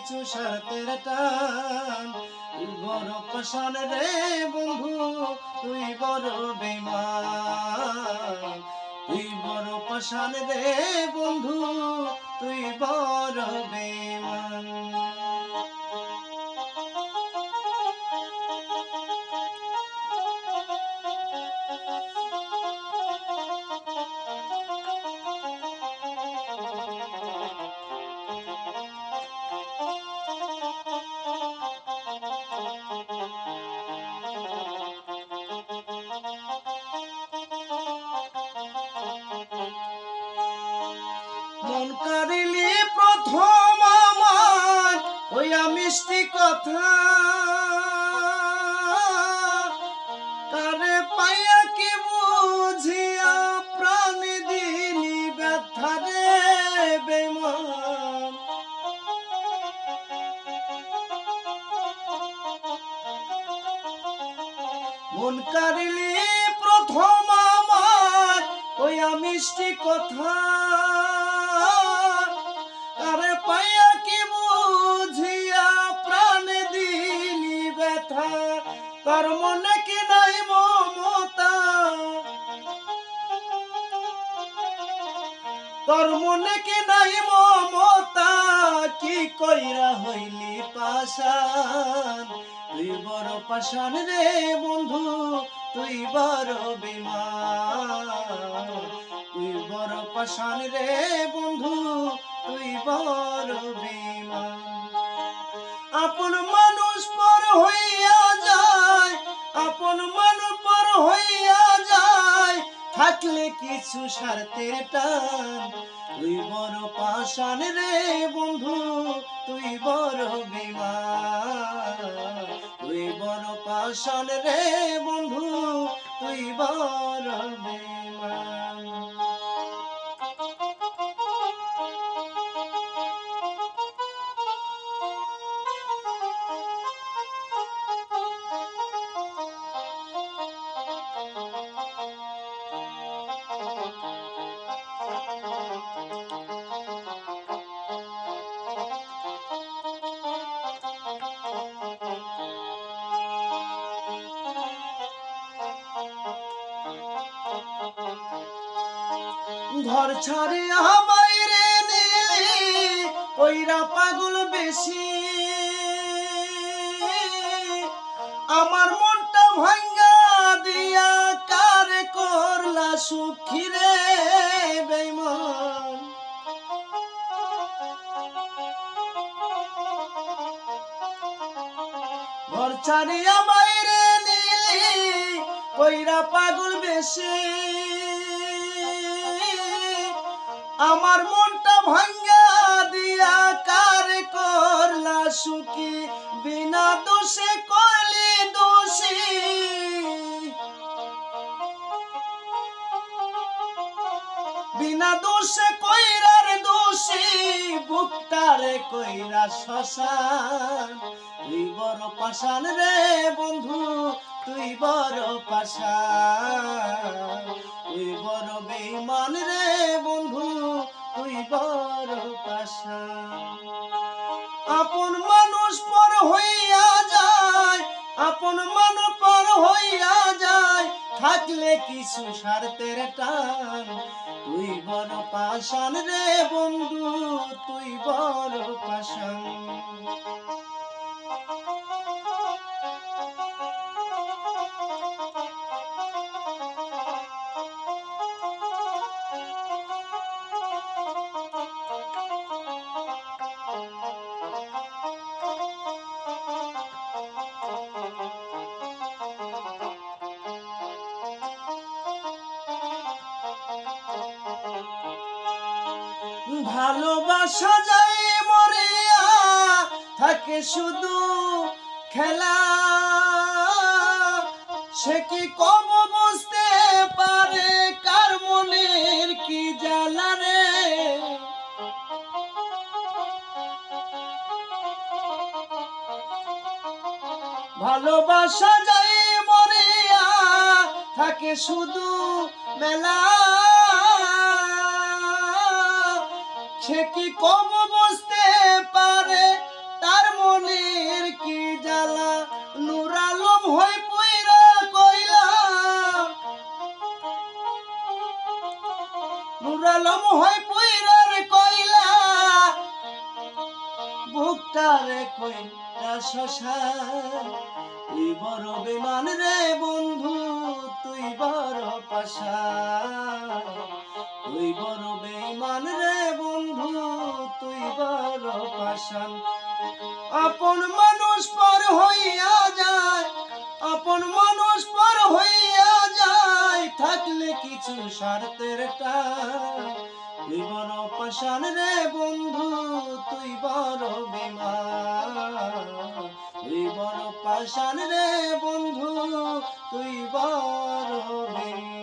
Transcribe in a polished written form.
কিছু স্বার্থের টান। তুই বড় পাষাণ রে বন্ধু, তুই বড় বেঈমান। তুই বড় পাষাণ রে বন্ধু, তুই বড় বেঈমান। মন কারিলি প্রথম আমার ওইয়া মিষ্টি কথা, কারে পাইয়া কি বুঝিয়া প্রাণ দিলি ব্যথা রে বেঈমান। মন কারিলি প্রথম আমার ওইয়া মিষ্টি কথা, আরে পাইয়া কি বুঝিয়া প্রাণ দিলি ব্যথা। তার মনে কি নাই মমতা, তোর মনে কি নাই মমতা, কি কইরা হইলি পাষাণ। তুই বড় পাষাণ রে বন্ধু, তুই বড় বেঈমান। তুই বড় পাষাণ রে বন্ধু, তুই বড় বেঈমান। আপন মানুষ পর হইয়া যায়, আপন মানুষ পর হইয়া যায়, থাকলে কিছু স্বার্থের টান। তুই বড় পাষাণ রে বন্ধু, তুই বড় বেঈমান। তুই বড় পাষাণ রে বন্ধু, তুই বড় বেঈমান। ঘর ছাড়িয়া বাইরে নিলি ওইরা পাগল বেশি, আমার মনটা ভাঙ্গা দিয়া কারে করলা সুখী রে বেঈমান। ঘর ছাড়িয়া বাইরে নিলি ওইরা পাগল বেশি, আমার মনটা ভাঙ্গা দিয়া কারে করলা সুখী। বিনা দোষে কইলি দোষী, বিনা দোষে কইরার দোষী, বুকটারে কইরা শ্মশান। তুই বড় পাষাণ রে বন্ধু, তুই বড় পাষাণ। তুই বড় বেঈমান রে বন্ধু, তুই বড় পাষাণ। আপন মানুষ পর হইয়া যায়, আপন মানুষ পর হইয়া যায়, থাকলে কিছু স্বার্থের টান। তুই বড় পাষাণ রে বন্ধু, তুই বড় পাষাণ। ভালোবাসা যায় মরিয়া থাকে শুধু খেলা, সে কি কব বুঝতে পারে কার মনের কি জ্বালা রে। ভালোবাসা যায় মরিয়া থাকে শুধু মেলা, সে কি কব বুঝতে পারে নুরালম হয় পুইরার কইলা বুকটারে কইরা শশা তুই বড় বেমান রে বন্ধু তুই বড় পাশা তুই বড় বেমান রে বন্ধু তুই বড় পাশান আপন মানুষ পর হইয়া যায় আপন মানুষ পর হইয়া যায় থাকলে কিছু স্বার্থের টান তুই বড় পাশান রে বন্ধু তুই বড় বেমান তুই বড় পাশান রে বন্ধু তুই বড় বেমান।